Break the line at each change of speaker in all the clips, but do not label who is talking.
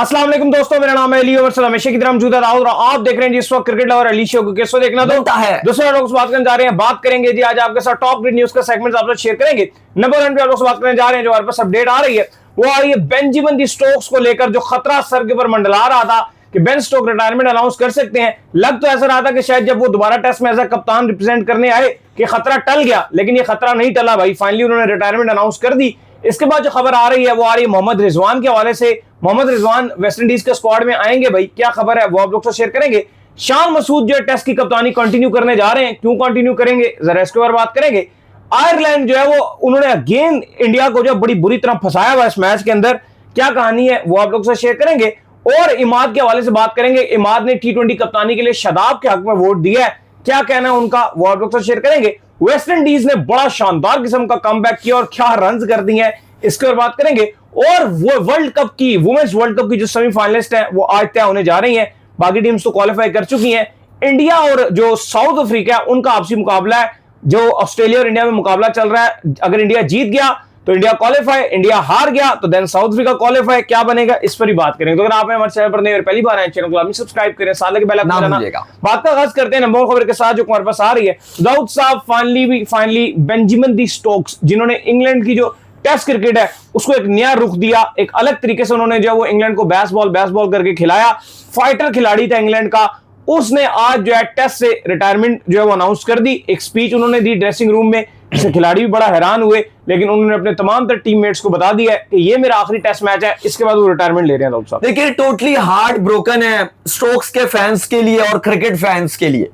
अस्सलाम वालेकुम दोस्तों, मेरा नाम है अली और हमेशा की तरह मौजूद है राहुल। आप देख रहे हैं जिस वक्त क्रिकेट लवर अली शो को कैसे देखना तो
है
दूसरे लोगों से बात करने जा रहे हैं। बात करेंगे जी आज आपके साथ टॉप ग्रिड न्यूज का सेगमेंट आप शेयर करेंगे। नंबर 1 पे आप लोग से बात करने जा रहे हैं, जो हमारे पास अपडेट आ रही है वो आ रही है बेंजामिन दी स्टोक्स को लेकर, जो खतरा सर के ऊपर मंडला रहा था कि बेन स्टोक रिटायरमेंट अनाउंस कर सकते हैं। लग तो ऐसा रहा था कि शायद जब वो दोबारा टेस्ट में एज कप्तान रिप्रेजेंट करने आए कि खतरा टल गया, लेकिन ये खतरा नहीं टला भाई। फाइनली उन्होंने रिटायरमेंट अनाउंस कर दी। इसके बाद जो खबर आ रही है वो आ रही है मोहम्मद रिजवान के हवाले से। मोहम्मद रिजवान वेस्ट इंडीज के स्क्वाड में आएंगे भाई, क्या खबर है वो आप लोग से शेयर करेंगे। शान मसूद जो है टेस्ट की कप्तानी कंटिन्यू करने जा रहे हैं, क्यों कंटिन्यू करेंगे जरा इसके बारे बात करेंगे। आयरलैंड जो है वो उन्होंने अगेन इंडिया को जो बड़ी बुरी तरह फंसाया हुआ इस मैच के अंदर, क्या कहानी है वो आप लोग से शेयर करेंगे। और इमाद के हवाले से बात करेंगे। इमाद ने T20 कप्तानी के लिए शादाब के हक में वोट दिया है, क्या कहना है उनका वो आप लोग से शेयर करेंगे। वेस्ट इंडीज ने बड़ा शानदार किस्म का कमबैक किया और क्या रन्स कर दिए हैं, इसके ऊपर बात करेंगे। और वो वर्ल्ड कप की वुमेन्स वर्ल्ड कप की जो सेमीफाइनलिस्ट हैं वो आज तय होने जा रही हैं। बाकी टीम्स तो क्वालिफाई कर चुकी हैं। इंडिया और जो साउथ अफ्रीका है उनका आपसी मुकाबला है, जो ऑस्ट्रेलिया और इंडिया में मुकाबला चल रहा है। अगर इंडिया जीत गया तो इंडिया क्वालिफाई, इंडिया हार गया तो देन साउथ अफ्रीका क्वालिफाई, क्या बनेगा इस पर ही बात करेंगे। तो अगर आप हमारे चैनल पर नए और पहली बार आए चैनल को सब्सक्राइब करें, साथ लगे बेल आइकन दबाना। बात का आगाज करते हैं नंबर खबर के साथ जो हमारे पास आ रही है। दाऊद साहब फाइनली बेंजामिन दी स्टोक्स, जिन्होंने इंग्लैंड की जो टेस्ट क्रिकेट है उसको एक नया रुख दिया, एक अलग तरीके से उन्होंने जो वो इंग्लैंड को बेसबॉल करके खिलाया। फाइटर खिलाड़ी था इंग्लैंड का, उसने आज जो है टेस्ट से रिटायरमेंट जो है वो अनाउंस कर दी। एक स्पीच उन्होंने दी ड्रेसिंग रूम में, इससे खिलाड़ी भी बड़ा हैरान हुए, लेकिन उन्होंने अपने तमाम तर टीममेट्स को बता दिया है कि ये मेरा आखिरी टेस्ट मैच है, इसके बाद वो रिटायरमेंट ले रहे हैं। साहब
देखिए, टोटली हार्ट ब्रोकन है स्टोक्स के फैंस के लिए और क्रिकेट फैंस के लिए।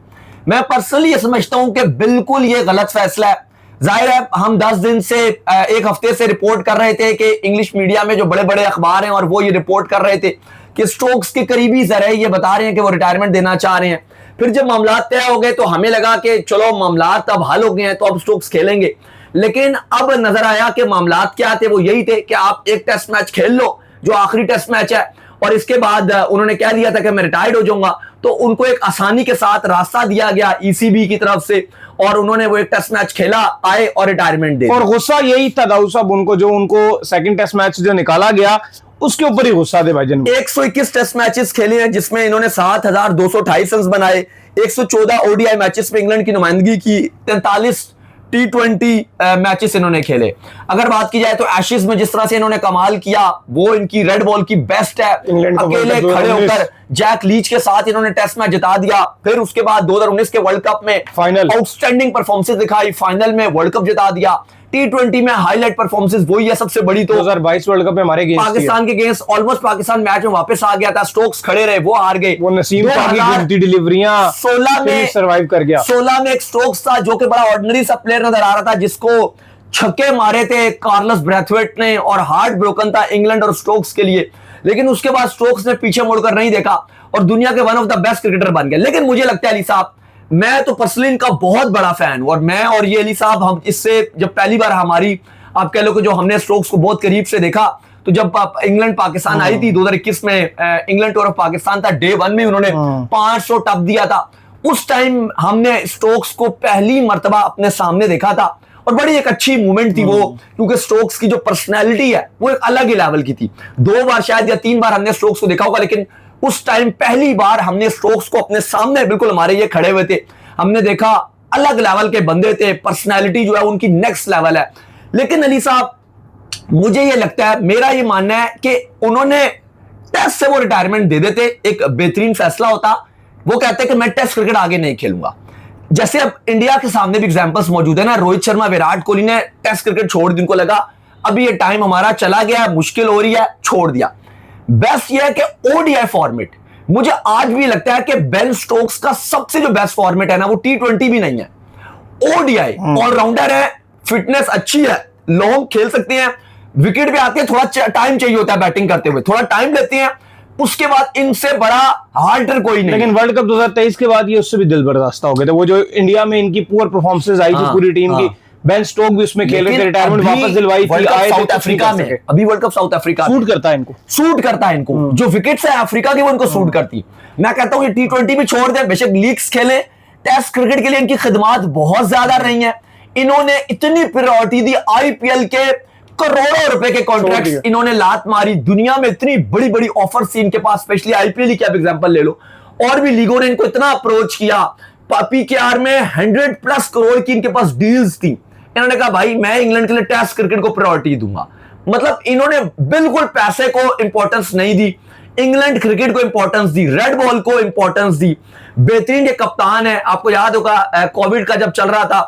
मैं पर्सनली ये समझता हूं कि बिल्कुल ये गलत फैसला है। जाहिर है हम 10 दिन से एक हफ्ते से रिपोर्ट कर रहे थे कि इंग्लिश मीडिया में जो बड़े बड़े अखबार हैं और वो ये रिपोर्ट कर रहे थे कि स्टोक्स के करीबी जरा ये बता रहे हैं कि वो रिटायरमेंट देना चाह रहे हैं। फिर जब मामला तय हो गए तो हमें लगा कि चलो मामला अब हल हो गए हैं तो अब स्टोक्स खेलेंगे, लेकिन अब नजर आया कि मामला क्या थे वो यही थे कि आप एक टेस्ट मैच खेल लो जो आखिरी टेस्ट मैच है, और इसके बाद उन्होंने कह दिया था कि मैं रिटायर्ड हो जाऊंगा। तो उनको एक आसानी के साथ रास्ता दिया गया ECB की तरफ से और उन्होंने वो एक टेस्ट मैच खेला, आए और रिटायरमेंट दे।
और गुस्सा यही था दाऊद साहब उनको, जो उनको सेकंड टेस्ट मैच जो निकाला गया उसके ऊपर ही गुस्सा थे भाईजान।
121 टेस्ट मैचेस खेले हैं जिसमें इन्होंने 7228 रन बनाए, 114 ODI मैचेस में इंग्लैंड की नुमाइंदगी की, 43 T20 मैचेस इन्होंने खेले। अगर बात की जाए तो एशेज में जिस तरह से इन्होंने कमाल किया वो इनकी रेड बॉल की बेस्ट है। अकेले खड़े होकर जैक लीच के साथ इन्होंने टेस्ट मैच जिता दिया। फिर उसके बाद 2019 के वर्ल्ड कप में
फाइनल
आउटस्टैंडिंग परफॉर्मेंस दिखाई, फाइनल में वर्ल्ड कप जिता दिया। T20 में हाईलाइट परफॉर्मेंस वही है सबसे बड़ी। तो
2022 वर्ल्ड कप में हमारे
पाकिस्तान के अगेंस्ट ऑलमोस्ट पाकिस्तान मैच में वापस आ गया था, स्टोक्स खड़े रहे, वो हार गए।
वो नसीम की डिलीवरियां
16 में
सर्वाइव कर गया।
16 में एक स्टोक्स था जो कि बड़ा ऑर्डिनरी सा प्लेयर नजर आ रहा था, जिसको छक्के मारे थे कार्लोस ब्रैथवेट ने, और हार्ट ब्रोकन था इंग्लैंड और स्टोक्स के लिए। लेकिन उसके बाद स्टोक्स ने पीछे मुड़कर नहीं देखा और दुनिया के one of the best cricketer बन गए। लेकिन मुझे लगता है अली साहब, मैं तो पर्सनली इनका बहुत बड़ा फैन हूं, और मैं और ये अली साहब हम इससे जब पहली बार हमारी आप कह लो कि जो हमने स्टोक्स को बहुत करीब से देखा, तो जब इंग्लैंड पाकिस्तान आई थी 2021 में, इंग्लैंड टूर ऑफ पाकिस्तान था, डे 1 में उन्होंने 500 टप दिया था। उस टाइम हमने स्टोक्स को पहली मर्तबा अपने सामने देखा था और बड़ी एक अच्छी मूवमेंट थी वो, क्योंकि स्टोक्स की जो पर्सनैलिटी है वो एक अलग ही लेवल की थी। 2 बार शायद या 3 बार हमने स्टोक्स को देखा होगा, लेकिन उस टाइम पहली बार हमने स्टोक्स को अपने सामने बिल्कुल हमारे ये खड़े हुए थे, हमने देखा अलग लेवल के बंदे थे, पर्सनैलिटी जो है उनकी नेक्स्ट लेवल है। लेकिन अली साहब, मुझे ये लगता है, मेरा ये मानना है कि उन्होंने टेस्ट से वो रिटायरमेंट दे देते, एक बेहतरीन फैसला होता। वो कहते हैं कि मैं टेस्ट क्रिकेट आगे नहीं खेलूंगा। जैसे अब इंडिया के सामने भी एग्जांपल्स मौजूद है ना, रोहित शर्मा, विराट कोहली ने टेस्ट क्रिकेट छोड़ दी, उनको लगा अभी ये टाइम हमारा चला गया, मुश्किल हो रही है, छोड़ दिया। बेस्ट ये है कि ODI फॉर्मेट, मुझे आज भी लगता है कि बेन स्टोक्स का सबसे जो बेस्ट फॉर्मेट है ना वो T20 भी नहीं है, ODI। ऑलराउंडर है, फिटनेस अच्छी है, लॉन्ग खेल सकते हैं, विकेट भी आते हैं, थोड़ा टाइम चाहिए होता है बैटिंग करते हुए, थोड़ा टाइम लेते हैं, उसके बाद इनसे बड़ा हार्डर कोई नहीं।
लेकिन वर्ल्ड कप 2023 के बाद ये उससे भी दिल बर्दाश्त हो गए थे, वो जो इंडिया में इनकी पुअर परफॉर्मेंसेस आई थी पूरी टीम की। बेन स्टोक भी उसमें खेल रहे थे, रिटायरमेंट वापस दिलवाई थी, आए
साउथ अफ्रीका में, अभी world cup south Africa
suit करता है इनको,
सूट करता है इनको, जो विकेट्स है अफ्रीका की वो इनको सूट करती है। मैं कहता हूं ये T20 भी छोड़ दे, बेशक लीग्स खेले, टेस्ट क्रिकेट के लिए इनकी खिदमात बहुत ज्यादा रही हैं। इन्होंने इतनी प्रायोरिटी दी IPL के करोड़ों रुपए के कॉन्ट्रैक्ट्स इन्होंने लात मारी। दुनिया में इतनी बड़ी बड़ी ऑफर्स थी इनके पास, स्पेशली आईपीएल की आप एग्जांपल ले लो, और भी लीगों ने इनको इतना अप्रोच किया। पीकेआर में 100+ करोड़ की इनके पास डील्स थी। इन्होंने कहा भाई मैं इंग्लैंड के लिए टेस्ट क्रिकेट को प्रायोरिटी दूंगा। मतलब इन्होंने बिल्कुल पैसे को इंपॉर्टेंस नहीं दी, इंग्लैंड क्रिकेट को इंपॉर्टेंस दी, रेड बॉल को इंपॉर्टेंस दी। बेहतरीन ये कप्तान है। आपको याद होगा कोविड का जब चल रहा था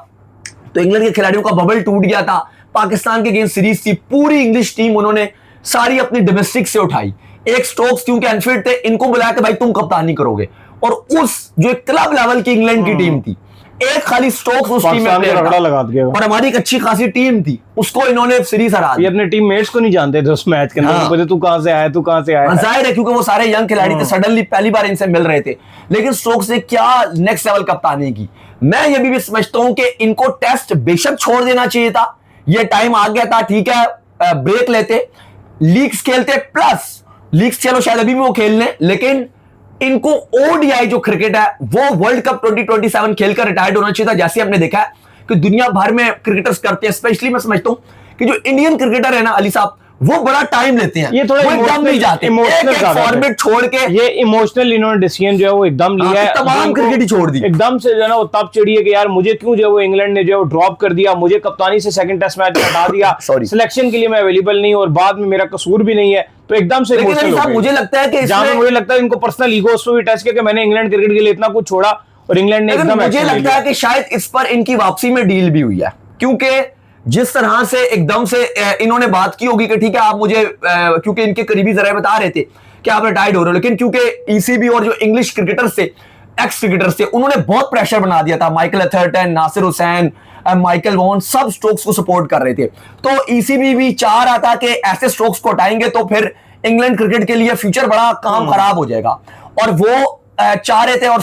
तो इंग्लैंड के खिलाड़ियों का बबल टूट गया था, पाकिस्तान के गेंद सीरीज थी, पूरी इंग्लिश टीम उन्होंने सारी अपनी डोमेस्टिक से उठाई। एक स्टोक्स क्योंकि अनफिट थे, इनको बुलाया कि भाई तुम कप्तानी करोगे, और उस जो एक क्लब लेवल की इंग्लैंड की टीम थी, एक खाली स्टोक्स उस टीम में
लगा दिया,
और हमारी एक अच्छी खासी टीम थी, उसको इन्होंने सीरीज हरा दी।
ये अपने टीममेट्स को नहीं जानते थे उस मैच के अंदर, तू कहां से आया, तू कहां से आया।
जाहिर है क्योंकि वो सारे यंग खिलाड़ी थे, सडनली पहली बार इनसे मिल रहे थे। लेकिन स्टोक्स ने क्या नेक्स्ट लेवल कप्तानी की। मैं ये भी समझता हूं कि इनको टेस्ट बेशक छोड़ देना चाहिए था, ये टाइम आ गया था, ठीक है, ब्रेक लेते, लीग्स खेलते, प्लस लीग्स चलो शायद अभी भी वो खेल लें, लेकिन इनको ओडीआई जो क्रिकेट है वो वर्ल्ड कप 2027 खेलकर रिटायर्ड होना चाहिए था। जैसे हमने देखा है कि दुनिया भर में क्रिकेटर्स करते हैं, स्पेशली मैं समझता हूं कि जो इंडियन क्रिकेटर है ना अली साहब, वो बड़ा टाइम लेते हैं,
ये थोड़ा
एकदम नहीं जाते, एक फॉर्मेट छोड़ के
ये इमोशनल इन्होंने डिसीजन जो है वो एकदम लिया है,
तमाम क्रिकेट ही छोड़ दी
एकदम से, जो है ना वो तब चिड़ी है कि यार मुझे क्यों जो है वो इंग्लैंड ने जो है वो ड्रॉप कर दिया, मुझे कप्तानी से सेकंड टेस्ट मैच हटा दिया, सिलेक्शन के लिए मैं अवेलेबल नहीं और बाद में मेरा कसूर भी नहीं है, तो एकदम से
मुझे लगता है कि
मुझे लगता है इनको पर्सनल ईगो उसमें भी टच किया कि मैंने इंग्लैंड क्रिकेट के लिए इतना कुछ छोड़ा और इंग्लैंड ने एकदम,
मुझे लगता है कि शायद इस पर इनकी वापसी में डील भी हुई है, क्योंकि जिस तरह से एकदम से इन्होंने बात की होगी कि ठीक है आप मुझे, क्योंकि इनके करीबी जराए बता रहे थे कि आप रिटायर्ड हो रहे हो, लेकिन क्योंकि ईसीबी और जो इंग्लिश क्रिकेटर्स थे, एक्स क्रिकेटर्स थे, उन्होंने बहुत प्रेशर बना दिया था। Michael Atherton, Nasser Hussain, Michael Vaughan, सब स्टोक्स को सपोर्ट कर रहे थे। तो ईसीबी भी चाह रहा था कि ऐसे स्टोक्स को हटाएंगे तो फिर इंग्लैंड क्रिकेट के लिए फ्यूचर बड़ा काम खराब हो जाएगा, और वो चाह रहे थे, और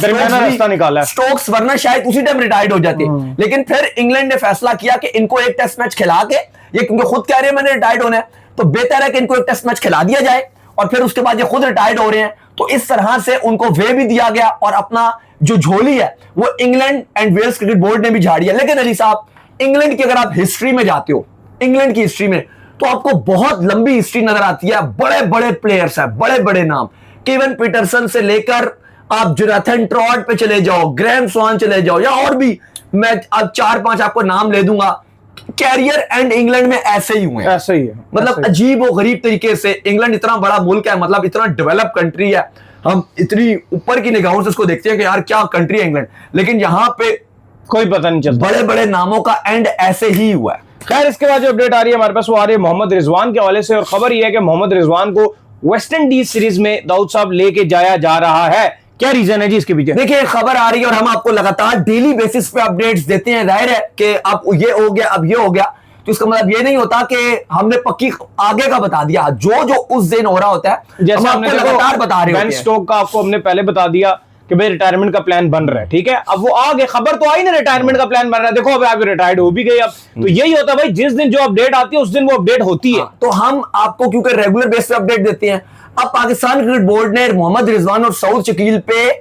स्टोक्स वरना शायद उसी टाइम रिटायर्ड हो जाते। लेकिन फिर इंग्लैंड ने फैसला किया कि इनको एक टेस्ट मैच खिला के, ये क्योंकि खुद कह रहे हैं मैंने रिटायर्ड होना है, तो बेहतर है कि इनको एक टेस्ट मैच खिला दिया जाए, और फिर उसके बाद ये खुद रिटायर्ड हो रहे हैं। तो इस तरह से उनको वे भी दिया गया, और अपना जो झोली है वो England and Wales cricket board ने भी झाड़ी है। लेकिन अली साहब, इंग्लैंड की अगर आप हिस्ट्री में जाते हो, इंग्लैंड की हिस्ट्री में, तो आपको बहुत लंबी हिस्ट्री नजर आती है। बड़े बड़े प्लेयर्स हैं, बड़े बड़े नाम, केविन पीटरसन से लेकर आप जोनाथन ट्रॉट पे चले जाओ, ग्रैहम स्वान चले जाओ, या और भी मैं अब 4-5 आपको नाम ले दूंगा। कैरियर एंड इंग्लैंड में ऐसे ही हुए हैं,
ऐसे ही है,
मतलब अजीब और गरीब तरीके से। इंग्लैंड इतना बड़ा मुल्क है, मतलब इतना डेवलप कंट्री है, हम इतनी ऊपर की निगाहों से इसको देखते हैं कि यार क्या कंट्री है इंग्लैंड, लेकिन यहाँ पे
कोई पता नहीं चलता।
बड़े बड़े नामों का एंड ऐसे ही हुआ है।
खैर, इसके बाद जो अपडेट आ रही है हमारे पास वो आ रही है मोहम्मद रिजवान के हवाले से, और खबर यह है कि मोहम्मद रिजवान को वेस्ट इंडीज सीरीज में दाऊद साहब लेके जाया जा रहा है। क्या रीजन है जी इसके पीछे?
देखिए, खबर आ रही है और हम आपको लगातार डेली बेसिस पे अपडेट्स देते हैं। जाहिर है कि अब ये हो गया, अब ये हो गया, तो इसका मतलब ये नहीं होता कि हमने पक्की आगे का बता दिया। जो जो उस दिन हो रहा होता है
जैसे
हम आपको लगातार बता रहे
बेन स्टोक का आपको हमने पहले बता दिया कि भाई रिटायरमेंट का प्लान बन रहा है, ठीक है। अब वो आगे खबर तो आई ना, रिटायरमेंट का प्लान बन रहा है, देखो अब आप रिटायर्ड हो भी गए। अब तो यही होता है भाई, जिस दिन जो अपडेट आती है उस दिन वो अपडेट होती है।
तो हम आपको क्योंकि रेगुलर बेस पे अपडेट देते हैं। अब पाकिस्तान क्रिकेट बोर्ड ने मोहम्मद रिजवान और सऊद शकील पे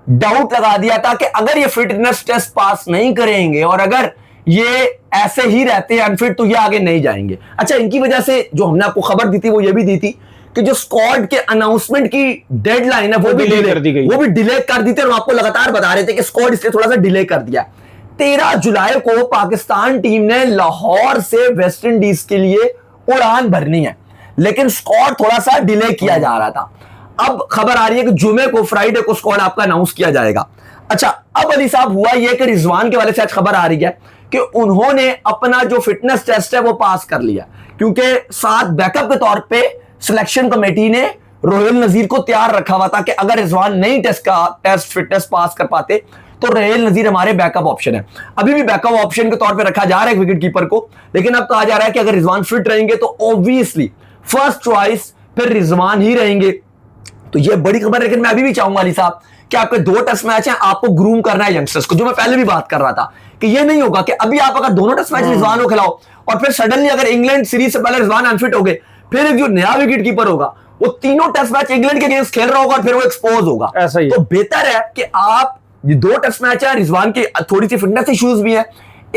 डाउट लगा दिया था कि अगर ये फिटनेस टेस्ट पास नहीं करेंगे और अगर ये ऐसे ही रहते हैं अनफिट, तो ये आगे नहीं जाएंगे। अच्छा, इनकी वजह से जो हमने आपको खबर दी थी वो ये भी दी थी कि जो स्क्वाड के अनाउंसमेंट की डेडलाइन है वो भी डिले कर दी गई, वो भी डिले कर दी थी। और आपको लगातार बता रहे थे कि स्क्वाड इसलिए थोड़ा सा डिले कर दिया। 13 जुलाई को पाकिस्तान टीम ने लाहौर से वेस्ट इंडीज के लिए उड़ान भरनी है, लेकिन स्क्वाड थोड़ा सा डिले किया जा रहा था। अब खबर आ रही है कि जुमे को, फ्राइडे को स्क्वाड आपका अनाउंस किया जाएगा। अच्छा, अब अली साहब हुआ यह कि रिजवान के वाले से आज खबर आ रही है कि उन्होंने अपना जो फिटनेस टेस्ट है वो पास कर लिया, क्योंकि साथ बैकअप के तौर पे सिलेक्शन कमेटी ने रोहिल नजीर को तैयार रखा हुआ था कि अगर रिजवान नहीं टेस्ट फिटनेस पास कर पाते तो रोहिल नजीर हमारे बैकअप ऑप्शन है। अभी भी बैकअप ऑप्शन के तौर पे रखा जा रहा है विकेट कीपर को, लेकिन अब कहा जा रहा है कि अगर रिजवान फिट रहेंगे तो ऑब्वियसली फर्स्ट चॉइस फिर रिजवान ही रहेंगे। तो ये बड़ी खबर है। लेकिन मैं अभी भी चाहूंगा अली साहब कि आपके 2 टेस्ट मैच हैं, आपको ग्रूम करना है यंगस्टर्स को, जो मैं पहले भी बात कर रहा था कि ये नहीं होगा कि अभी आप अगर दोनों टेस्ट मैच रिजवान को खिलाओ और फिर सडनली अगर इंग्लैंड सीरीज से पहले रिजवान अनफिट हो गए, फिर एक जो नया विकेट कीपर होगा वो तीनों टेस्ट मैच इंग्लैंड के अगेंस्ट खेल रहा होगा और फिर वो एक्सपोज होगा।
ऐसा ही
तो बेहतर है कि आप ये 2 टेस्ट मैच है, रिजवान की थोड़ी सी फिटनेस इश्यूज भी है।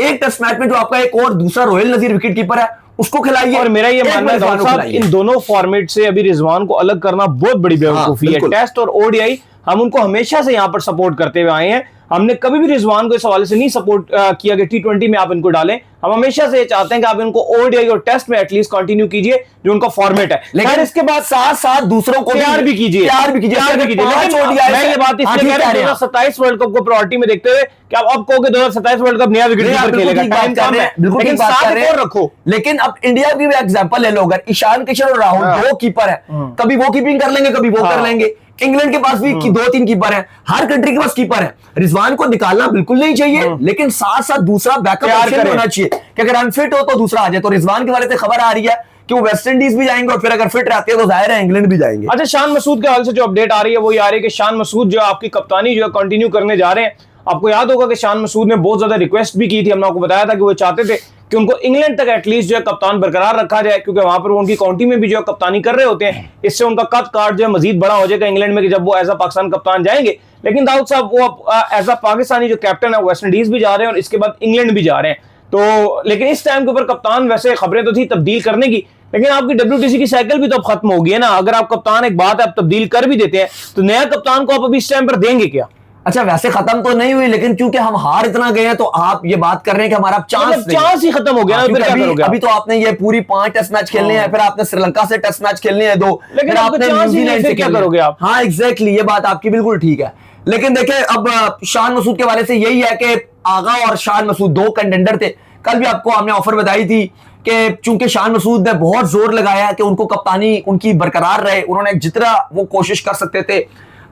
एक टेस्ट मैच में जो आपका एक और दूसरा रोहिल नजीर विकेट कीपर है उसको खिलाइए।
और मेरा ये मानना है
रिजवान को
साहब,
खिलाइए।
इन दोनों फॉर्मेट से अभी रिजवान को अलग करना बहुत बड़ी बेवकूफी है।
बिल्कुल।
टेस्ट और ओडीआई हम उनको हमेशा से यहां पर सपोर्ट करते हुए आए हैं। हमने कभी भी रिजवान को इस हवाले से नहीं सपोर्ट किया कि टी20 में आप इनको डालें। हम हमेशा से ये चाहते हैं कि आप इनको ओडीआई और टेस्ट में एटलीस्ट कंटिन्यू कीजिए, जो उनका फॉर्मेट है।
लेकिन इसके बाद साथ साथ दूसरों को
प्यार भी कीजिए,
प्यार भी कीजिए।
प्यार भी कीजिए।
पांच
लेकिन
ODI
मैं ये बात इसलिए कह रहा हूं 2027 वर्ल्ड कप को प्रायोरिटी में देखते हुए कि आप अब कहोगे 2027 वर्ल्ड कप नया विकेट कीपर खेलेगा, टाइम कम है, लेकिन साथ एक और रखो।
लेकिन अब इंडिया की भी एग्जांपल ले लो, अगर ईशान किशन और राहुल दो कीपर है, कभी वो कीपिंग कर लेंगे, कभी वो कर लेंगे। इंग्लैंड के पास भी 2-3 कीपर हैं, हर कंट्री के पास कीपर है। रिजवान को निकालना बिल्कुल नहीं चाहिए, लेकिन साथ साथ दूसरा बैकअप ऑप्शन होना चाहिए कि अगर अनफिट हो तो दूसरा आ जाए। तो रिजवान के बारे में खबर आ रही है कि वो वेस्ट इंडीज भी जाएंगे और फिर अगर फिट रहते हैं तो जाहिर है इंग्लैंड भी जाएंगे।
अच्छा, शान मसूद के हवाले से जो अपडेट आ रही है वो ये आ रही है कि शान मसूद जो आपकी कप्तानी जो है कंटिन्यू करने जा रहे हैं। आपको याद होगा कि शान मसूद ने बहुत ज्यादा रिक्वेस्ट भी की थी, हमने आपको बताया था कि वो चाहते थे कि उनको इंग्लैंड तक एटलीस्ट जो है कप्तान बरकरार रखा जाए, क्योंकि वहां पर वो उनकी काउंटी में भी जो है कप्तानी कर रहे होते हैं। इससे उनका कद कार्ड जो है मजीद बड़ा हो जाएगा इंग्लैंड में कि जब वो एज अ पाकिस्तान कप्तान जाएंगे। लेकिन दाऊद साहब वो एज अ पाकिस्तानी जो कैप्टन है वेस्ट इंडीज भी जा रहे हैं और इसके बाद इंग्लैंड भी जा रहे हैं। तो लेकिन इस टाइम के ऊपर कप्तान, वैसे खबरें तो थी तब्दील करने की, लेकिन आपकी WTC की साइकिल भी तो अब खत्म होगी है ना। अगर आप कप्तान, एक बात है, आप तब्दील कर भी देते हैं तो नया कप्तान को आप अभी इस टाइम पर देंगे क्या?
अच्छा, वैसे खत्म तो नहीं हुई, लेकिन क्योंकि हम हार इतना गए हैं तो आप ये बात कर रहे हैं कि हमारा चांस
ही खत्म हो गया ना। फिर क्या करोगे?
अभी तो आपने ये पूरी 5 टेस्ट मैच खेलने हैं, फिर आपने श्रीलंका से टेस्ट मैच खेलने हैं 2,
लेकिन
फिर आपने न्यूजीलैंड से
क्या करोगे आप?
हाँ एग्जैक्टली, ये बात आपकी बिल्कुल ठीक है। लेकिन देखिए अब शान मसूद के वाले से यही है कि आगा और शान मसूद 2 कंटेंडर थे। कल भी आपको हमने ऑफर बताई थी कि चूंकि शान मसूद ने बहुत जोर लगाया कि उनको कप्तानी उनकी बरकरार रहे, उन्होंने जितना वो कोशिश कर सकते थे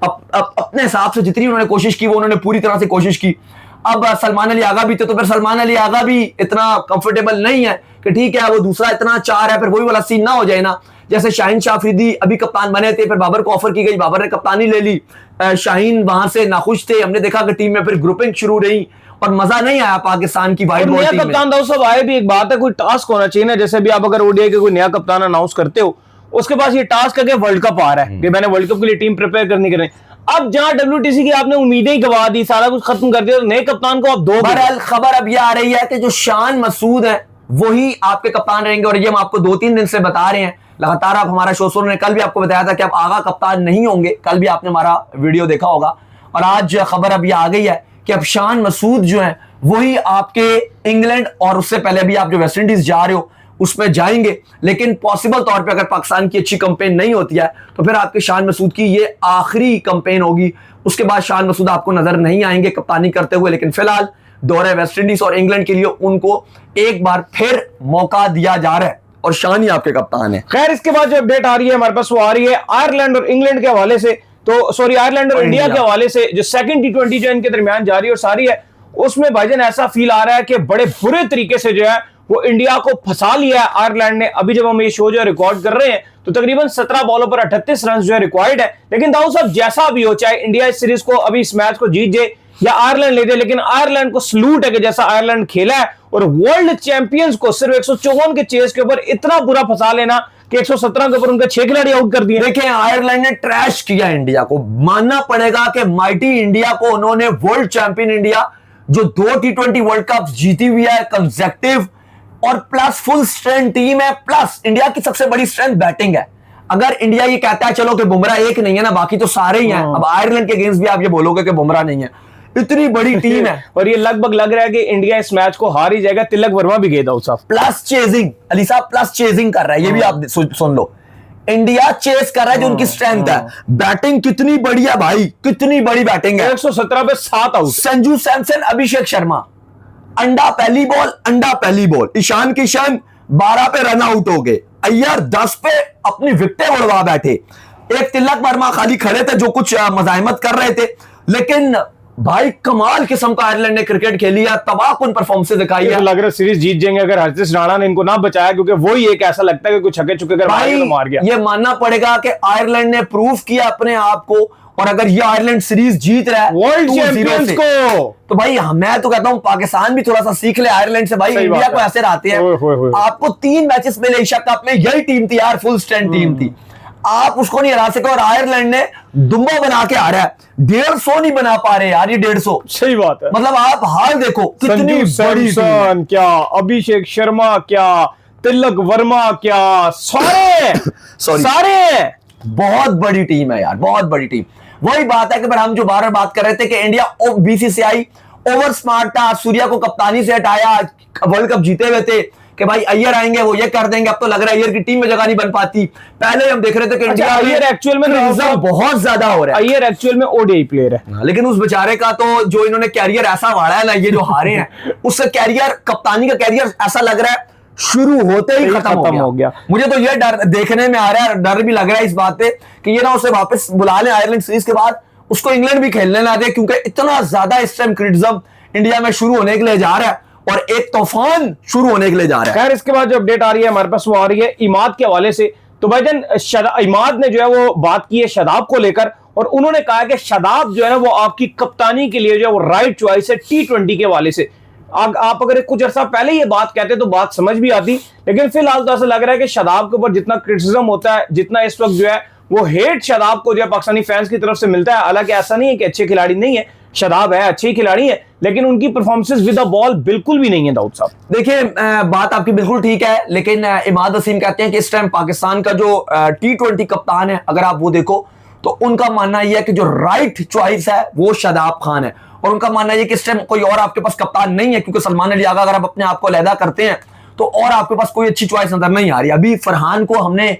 अपने हिसाब से, जितनी उन्होंने कोशिश की वो उन्होंने पूरी तरह से कोशिश की। अब सलमान अली आगा भी थे, तो फिर सलमान अली आगा भी इतना कंफर्टेबल नहीं है कि ठीक है वो दूसरा इतना 4 है, फिर वही वाला सीन ना हो जाए ना। जैसे शाहीन शाह अफरीदी अभी कप्तान बने थे, फिर बाबर को ऑफर की गई, बाबर ने कप्तानी ले ली, शाहीन वहां से नाखुश थे। हमने देखा कि टीम में फिर ग्रुपिंग शुरू रही और मजा नहीं आया पाकिस्तान की वाइड बॉल टीम में।
कप्तान दाऊद साहब आए भी, एक बात है, कोई टास्क होना चाहिए ना। जैसे भी आप अगर ओडीआई के कोई नया कप्तान अनाउंस करते हो, उसके पास ये टास्क है कि वर्ल्ड कप आ रहा है, कि मैंने वर्ल्ड कप के लिए टीम प्रिपेयर करनी करनी। अब जहां WTC की आपने उम्मीदें ही गवा दी, सारा कुछ खत्म कर दिया, तो नए कप्तान को आप दो।
बहरहाल खबर अब ये आ रही है कि जो शान मसूद है वही आपके कप्तान रहेंगे, और ये हम आपको 2-3 दिन से बता रहे हैं लगातार। आप हमारा शो सुन रहे हैं, कल भी आपको बताया था कि आप आगा कप्तान नहीं होंगे, कल भी आपने हमारा वीडियो देखा होगा। और आज खबर अब ये आ गई है कि अब शान मसूद जो है वही आपके इंग्लैंड और उससे पहले अभी आप जो वेस्ट इंडीज जा रहे हो उसमें जाएंगे। लेकिन पॉसिबल तौर पे अगर पाकिस्तान की अच्छी कंपेन नहीं होती है तो फिर आपके शान मसूद की ये आखिरी कंपेन होगी। उसके बाद शान मसूद आपको नजर नहीं आएंगे कप्तानी करते हुए। लेकिन फिलहाल दौरे वेस्ट इंडीज और इंग्लैंड के लिए उनको एक बार फिर मौका दिया जा रहा है और शान ही आपके कप्तान है।
खैर, इसके बाद जो अपडेट आ रही है हमारे पास वो आ रही है आयरलैंड और इंग्लैंड के हवाले से। तो सॉरी, आयरलैंड और इंडिया के हवाले से जो सेकंड T20 जो इनके दरमियान जारी और सारी है, उसमें भाईजान ऐसा फील आ रहा है कि बड़े बुरे तरीके से जो है वो इंडिया को फंसा लिया है आयरलैंड ने। अभी जब हम ये शो जो है रिकॉर्ड कर रहे हैं तो तकरीबन 17 बॉलों पर 38 रन जो है रिक्वायर्ड है। लेकिन दाऊद साहब जैसा भी हो, चाहे इंडिया इस सीरीज को अभी इस मैच को जीत जाए या आयरलैंड ले जाए, लेकिन आयरलैंड को सलूट है कि जैसा आयरलैंड खेला है और वर्ल्ड चैंपियंस को सिर्फ 154 के चेस के ऊपर इतना बुरा फंसा लेना कि 117 के ऊपर उनके 6 खिलाड़ी आउट कर दिए।
देखिए, आयरलैंड ने ट्रैश किया इंडिया को। मानना पड़ेगा कि माइटी इंडिया को उन्होंने वर्ल्ड चैंपियन इंडिया जो 2 T20 वर्ल्ड कप जीती हुई है कंसेक्टिव, और प्लस फुल स्ट्रेंथ टीम है, प्लस इंडिया की सबसे बड़ी स्ट्रेंथ बैटिंग है। अगर इंडिया ये कहता है चलो कि बुमराह एक नहीं है ना, बाकी तो सारे ही हैं, अब आयरलैंड के अगेंस्ट भी आप ये बोलोगे कि बुमराह नहीं है, इतनी बड़ी टीम है।
और ये लगभग लग रहा है कि इंडिया इस मैच को हार ही जाएगा। तिलक वर्मा भी गए दाऊद साहब।
प्लस चेजिंग, अली साहब प्लस चेजिंग कर रहा है, ये भी आप सुन लो। इंडिया चेस कर रहा है जो उनकी स्ट्रेंथ है। बैटिंग कितनी बड़ी है भाई, कितनी बड़ी बैटिंग है।
117 पे 7 आउट।
संजू सैमसन, अभिषेक शर्मा, अंडा पहली बॉल, अंडा पहली बॉल। ईशान किशन 12 पे रन आउट हो गए। अय्यर 10 पे अपनी विकेटें उड़वा बैठे। एक तिलक वर्मा खाली खड़े थे जो कुछ मजाहिमत कर रहे थे, लेकिन भाई कमाल किस्म का आयरलैंड ने क्रिकेट खेली है, तबाहकुन परफॉर्मेंस दिखाई है।
लग रहा है सीरीज जीत जाएंगे अगर हर्षित राणा ने इनको ना बचाया, क्योंकि वही एक ऐसा लगता है कि कुछ छक्के चुके तो मार गया।
ये मानना पड़ेगा कि आयरलैंड ने प्रूव किया अपने आप को, और अगर ये आयरलैंड सीरीज जीत रहा है
वर्ल्ड चैंपियंस को,
तो भाई मैं तो कहता हूं पाकिस्तान भी थोड़ा सा सीख ले आयरलैंड से। भाई इंडिया को ऐसे रहते हैं। आपको 3 मैचेस में एशिया कप में यही टीम थी यार, फुल स्ट्रेंथ टीम थी, आप उसको नहीं हरा सके। और आयरलैंड ने दुम्बा बना के आ रहा है, 150 नहीं बना पा रहे यार, ये 150।
सही बात है।
मतलब आप हाल देखो कितनी बड़ी
क्या अभिषेक शर्मा, क्या तिलक वर्मा क्या सारे
Sorry.
सारे
बहुत बड़ी टीम है यार, बहुत बड़ी टीम। वही बात है कि हम जो बार बार बात कर रहे थे कि इंडिया बीसीसीआई ओवर स्मार्ट था, सूर्या को कप्तानी से हटाया, वर्ल्ड कप जीते हुए थे कि भाई अय्यर आएंगे वो ये कर देंगे। अब तो लग रहा है अय्यर की टीम में जगह नहीं बन पाती। पहले हम देख रहे थे कि इंडिया
अय्यर एक्चुअल में
बहुत ज्यादा हो रहा है।
अय्यर एक्चुअल में ओडीआई प्लेयर है,
लेकिन उस बेचारे का तो जो इन्होंने कैरियर ऐसा वाड़ा है ना, ये जो हारे हैं उसका कैरियर, कप्तानी का कैरियर ऐसा लग रहा है शुरू होते ही खत्म हो गया। मुझे तो ये डर देखने में आ रहा है, डर भी लग रहा है इस बात पे कि ये ना उसे वापस बुला ले आयरलैंड सीरीज के बाद, उसको इंग्लैंड भी खेलने ना दे, क्योंकि इतना ज्यादा इस टाइम क्रिटिसिज्म इंडिया में शुरू होने के लिए जा रहा है और एक तूफान शुरू होने के लिए जा रहा है।
खैर इसके बाद जो अपडेट आ रही है हमारे पास वो आ रही है इमाद के हवाले से। तो भाईजान इमाद ने जो है वो बात की है शादाब को लेकर, और उन्होंने कहा कि शादाब जो है ना वो आपकी कप्तानी के लिए जो है वो राइट चॉइस है T20 के हवाले से। आप अगर कुछ अर्सा पहले ये बात कहते तो बात समझ भी आती, लेकिन फिलहाल तो ऐसा लग रहा है कि शादाब के ऊपर जितना क्रिटिसिज्म होता है, जितना इस वक्त जो है वो हेट शादाब को जो है पाकिस्तानी फैंस की तरफ से मिलता है। हालांकि ऐसा नहीं है कि अच्छे खिलाड़ी नहीं है, शादाब है अच्छे ही खिलाड़ी है, लेकिन उनकी परफॉर्मेंसेस विद द बॉल बिल्कुल भी नहीं है दाऊद साहब।
देखिए बात आपकी बिल्कुल ठीक है, लेकिन इमाद वसीम कहते हैं कि इस टाइम पाकिस्तान का जो T20 कप्तान है, अगर आप वो देखो तो उनका मानना यह है कि जो राइट चॉइस है वो शादाब खान है, और उनका मानना यह कि इस टाइम कोई और आपके पास कप्तान नहीं है, क्योंकि सलमान अली आगा अगर आप अपने आप को अलहदा करते हैं तो और आपके पास कोई अच्छी चॉइस नजर नहीं आ रही। अभी फरहान को हमने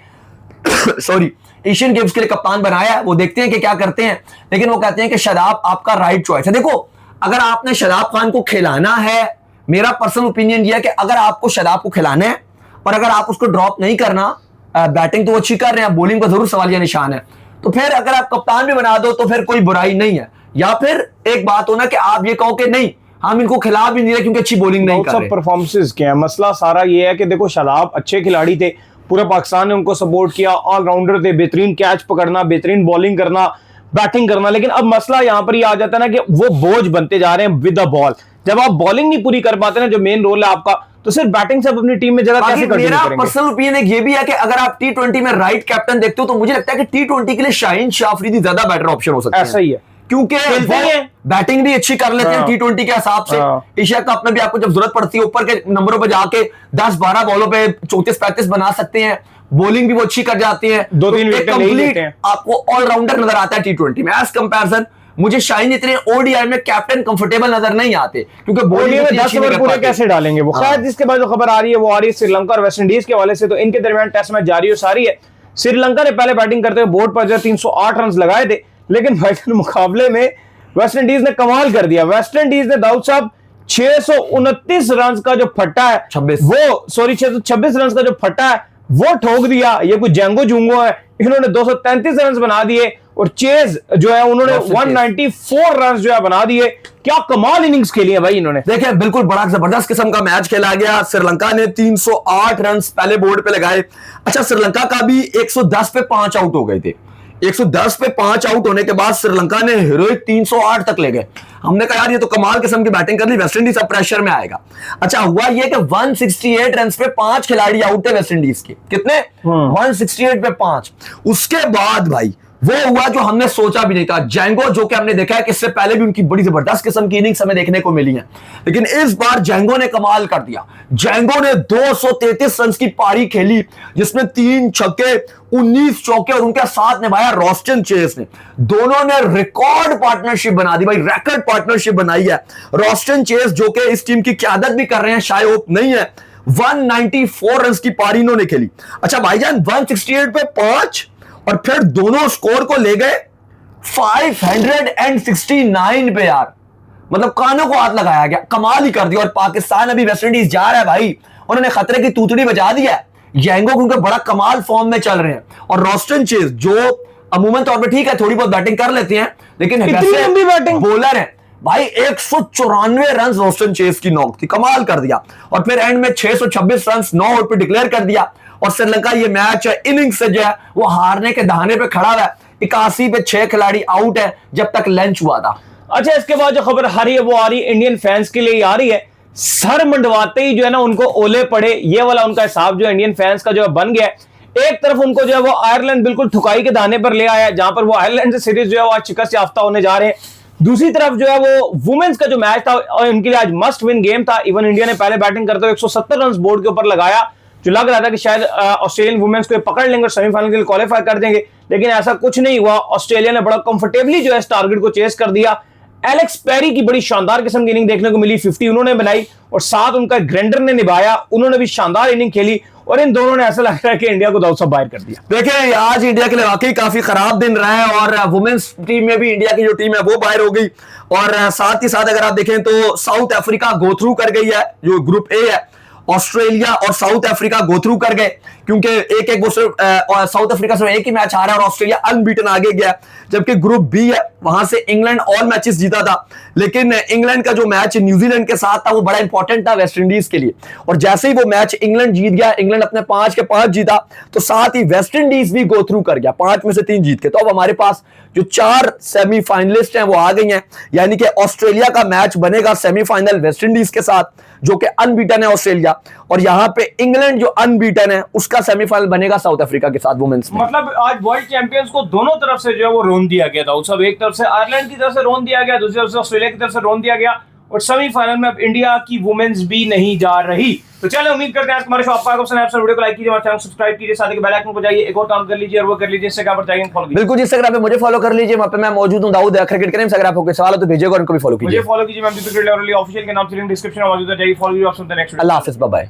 सॉरी एशियन गेम्स के लिए कप्तान बनाया, वो देखते हैं कि क्या करते हैं, लेकिन वो कहते हैं कि शादाब आपका राइट चॉइस है। देखो अगर आपने शादाब खान को खिलाना है, मेरा पर्सनल ओपिनियन यह है कि अगर आपको शादाब को खिलाना है और अगर आप उसको ड्रॉप नहीं करना, बैटिंग तो वो अच्छी कर रहे हैं, बॉलिंग का जरूर सवालिया निशान है, तो फिर अगर आप कप्तान भी बना दो तो फिर कोई बुराई नहीं है। या फिर एक बात हो ना कि आप ये कहो कि नहीं हम इनको खिला भी नहीं रहे क्योंकि अच्छी बॉलिंग नहीं कर रहे।
परफॉर्मेंसेस क्या है, मसला सारा ये है कि देखो शादाब अच्छे खिलाड़ी थे, पूरे पाकिस्तान ने उनको सपोर्ट किया, ऑलराउंडर थे, बेहतरीन कैच पकड़ना, बेहतरीन बॉलिंग करना, बैटिंग करना, लेकिन अब मसला यहां पर ये आ जाता है ना कि वो बोझ बनते जा रहे हैं विद द बॉल। जब आप बॉलिंग नहीं पूरी कर पाते ना, जो मेन रोल है आपका, तो सिर्फ बैटिंग से आप अपनी टीम में जगह कैसे कंटिन्यू करेंगे?
मेरा पर्सनल ओपिनियन एक ये भी है कि अगर आप T20 में राइट कैप्टन देखते हो तो मुझे लगता है कि T20 के लिए शाहीन शाह अफरीदी ज्यादा बेटर ऑप्शन हो सकता है।
ऐसा ही है,
क्योंकि बैटिंग भी अच्छी कर लेते हैं T20 के हिसाब से। एशिया कप में भी आपको जब जरूरत पड़ती है ऊपर के नंबरों पर जाके 10-12 बॉलों पे 34-35 बना सकते हैं, बॉलिंग भी वो अच्छी कर जाती है,
2-3 विकेट ले लेते हैं,
आपको ऑलराउंडर नजर आता है T20 में। एज कंपैरिजन मुझे शाहीन इतने ओडीआई में कैप्टन कंफर्टेबल नजर नहीं आते, क्योंकि बॉलिंग में
10 ओवर पूरे कैसे डालेंगे वो। खैर जिसके बाद जो खबर आ रही है वो आ रही है श्रीलंका और वेस्ट इंडीज के हवाले से। तो इनके दरमियान टेस्ट मैच जारी हो सारी है। श्रीलंका ने पहले बैटिंग करते हुए बोर्ड पर जो 308 रन लगाए थे, लेकिन भाई मुकाबले में वेस्ट इंडीज ने कमाल कर दिया। वेस्ट इंडीज ने दाऊद साहब 629 रन का जो फट्टा है 626 रन का जो फट्टा है वो ठोक दिया। ये कुछ जंगो जुंगो है, इन्होंने 233 रन बना दिए और चेज जो है उन्होंने 194 रन जो है बना दिए। क्या कमाल इनिंग्स खेली है भाई इन्होंने।
देखिए बिल्कुल बड़ा जबरदस्त किस्म का मैच खेला गया। श्रीलंका ने 308 रन पहले बोर्ड पे लगाए। अच्छा श्रीलंका का भी 110 पे 5 आउट हो गए थे। 110 पे 5 आउट होने के बाद श्रीलंका ने हीरोइक 308 तक ले गए। हमने कहा यार ये तो कमाल किस्म की बैटिंग कर ली, वेस्ट इंडीज अब प्रेशर में आएगा। अच्छा हुआ ये कि 168 रन पे 5 खिलाड़ी आउट थे वेस्ट इंडीज के। कितने? 168 पे 5। उसके बाद भाई वो हुआ जो हमने सोचा भी नहीं था। जैंगो जो कि हमने देखा है कि इससे पहले भी उनकी बड़ी जबरदस्त किस्म की इनिंग्स हमें देखने को मिली हैं, लेकिन इस बार जैंगो ने कमाल कर दिया। जैंगो ने 233 रन की पारी खेली, जिसमें 3 छक्के 19 चौके और उनके साथ निभाया रॉस्टन चेस ने। दोनों ने रिकॉर्ड पार्टनरशिप बना दी भाई, रिकॉर्ड पार्टनरशिप बनाई है। रॉस्टन चेस जो कि इस टीम की क्यादत भी कर रहे हैं, शायद ओप नहीं है, 194 रन की पारी इन्होंने खेली। अच्छा भाईजान 168 पे 5 और फिर दोनों स्कोर को ले गए 569 पे यार, मतलब कानों को हाथ लगाया गया, कमाल ही कर दिया। और पाकिस्तान अभी वेस्ट इंडीज जा रहा है भाई, उन्होंने खतरे की तूतड़ी बजा दिया है। जैंगो क्योंकि बड़ा कमाल फॉर्म में चल रहे हैं, और रॉस्टन चेज जो अमूमन तौर पे ठीक है थोड़ी बहुत बैटिंग कर लेते हैं, लेकिन
लंबी बैटिंग
बॉलर है भाई। 194 रन रॉस्टन चेज की नॉक थी, कमाल कर दिया। और फिर एंड में 626 रन 9 ओवर पे डिक्लेयर कर दिया। और श्रीलंका ये मैच इनिंग्स से जो है वो हारने के दहाने पे खड़ा है। 81 पे 6 खिलाड़ी आउट है जब तक लंच हुआ था।
अच्छा इसके बाद जो खबर आ रही है वो आ रही है इंडियन फैंस के लिए आ रही है। सर मंडवाते ही जो है ना उनको ओले पड़े, ये वाला उनका हिसाब जो इंडियन फैंस का जो है बन गया है। एक तरफ उनको जो है वो आयरलैंड बिल्कुल ठुकाई के दाने पर ले आया, जहां पर वो आयरलैंड से सीरीज जो है वो आज शिकस्त याफ्ता होने जा रहे हैं। दूसरी तरफ जो है वो वुमेन्स का जो मैच था और उनके लिए आज मस्ट विन गेम था। इवन इंडिया ने पहले बैटिंग करते हुए 170 रन बोर्ड के ऊपर लगाया, जो लग रहा था कि शायद ऑस्ट्रेलियन वुमेन्स को पकड़ लेंगे और सेमीफाइनल के लिए क्वालिफाई कर देंगे, लेकिन ऐसा कुछ नहीं हुआ। ऑस्ट्रेलिया ने बड़ा कंफर्टेबली जो है इस टारगेट को चेस कर दिया। एलेक्स पेरी की बड़ी शानदार किस्म की इनिंग देखने को मिली, 50 उन्होंने बनाई और साथ उनका ग्रेंडर ने निभाया, उन्होंने भी शानदार इनिंग खेली और इन दोनों ने ऐसा लग रहा है कि इंडिया को दाव से बाहर कर दिया।
देखिए आज इंडिया के लिए वाकई काफी खराब दिन रहा है और वुमेन्स टीम में भी इंडिया की जो टीम है वो बाहर हो गई और साथ ही साथ अगर आप देखें तो साउथ अफ्रीका गो थ्रू कर गई है, जो ग्रुप ए है। ऑस्ट्रेलिया और साउथ अफ्रीका गो थ्रू कर गए क्योंकि एक वो साउथ अफ्रीका से एक ही मैच हारा और ऑस्ट्रेलिया अनबीटन आगे गया, जबकि ग्रुप बी है वहां से इंग्लैंड ऑल मैचेस जीता था, लेकिन इंग्लैंड का जो मैच न्यूजीलैंड के साथ था वो बड़ा इंपॉर्टेंट था वेस्ट इंडीज के लिए, और जैसे ही वो मैच इंग्लैंड जीत गया, इंग्लैंड अपने 5 के 5 जीता, तो साथ ही वेस्ट इंडीज भी गो थ्रू कर गया, 5 में से 3 जीत के। तो अब हमारे पास जो 4 सेमीफाइनलिस्ट हैं वो आ गई हैं, यानी कि ऑस्ट्रेलिया का मैच बनेगा सेमीफाइनल वेस्ट इंडीज के साथ जो कि अनबीटन है ऑस्ट्रेलिया, और यहां पे इंग्लैंड जो अनबीटन है उसका सेमीफाइनल बनेगा साउथ अफ्रीका के साथ वुमेन्स में।
मतलब आज वर्ल्ड चैंपियंस को दोनों तरफ से जो है वो रोन दिया गया था। सब एक तरफ से आयरलैंड की तरफ से रोन दिया गया, दूसरी तरफ से ऑस्ट्रेलिया की तरफ से रोन दिया गया, और सेमीफाइनल में अब इंडिया की वुमेन्स भी नहीं जा रही। तो चलिए उम्मीद करते हैं आज हमारे शो आपको वीडियो को लाइक कीजिए, हमारे चैनल सब्सक्राइब कीजिए, साथ ही बेल आइकन को जाइए एक और काम कर लीजिए और वो कर लीजिए इंस्टाग्राम पर जाइए फॉलो कीजिए।
बिल्कुल इंस्टाग्राम पे मुझे फॉलो कर लीजिए, वहां पे मैं मौजूद हूं, दाऊद क्रिकेट करें। अगर आपको कोई सवाल हो तो भेजिएगा और उनको भी फॉलो कीजिए।
मुझे फॉलो कीजिए, मैं ऑफिशियल के नाम से लिंक डिस्क्रिप्शन में मौजूद है, जाइए फॉलो कीजिए। नेक्स्ट
अल्लाह हाफिज़, बाय बाय।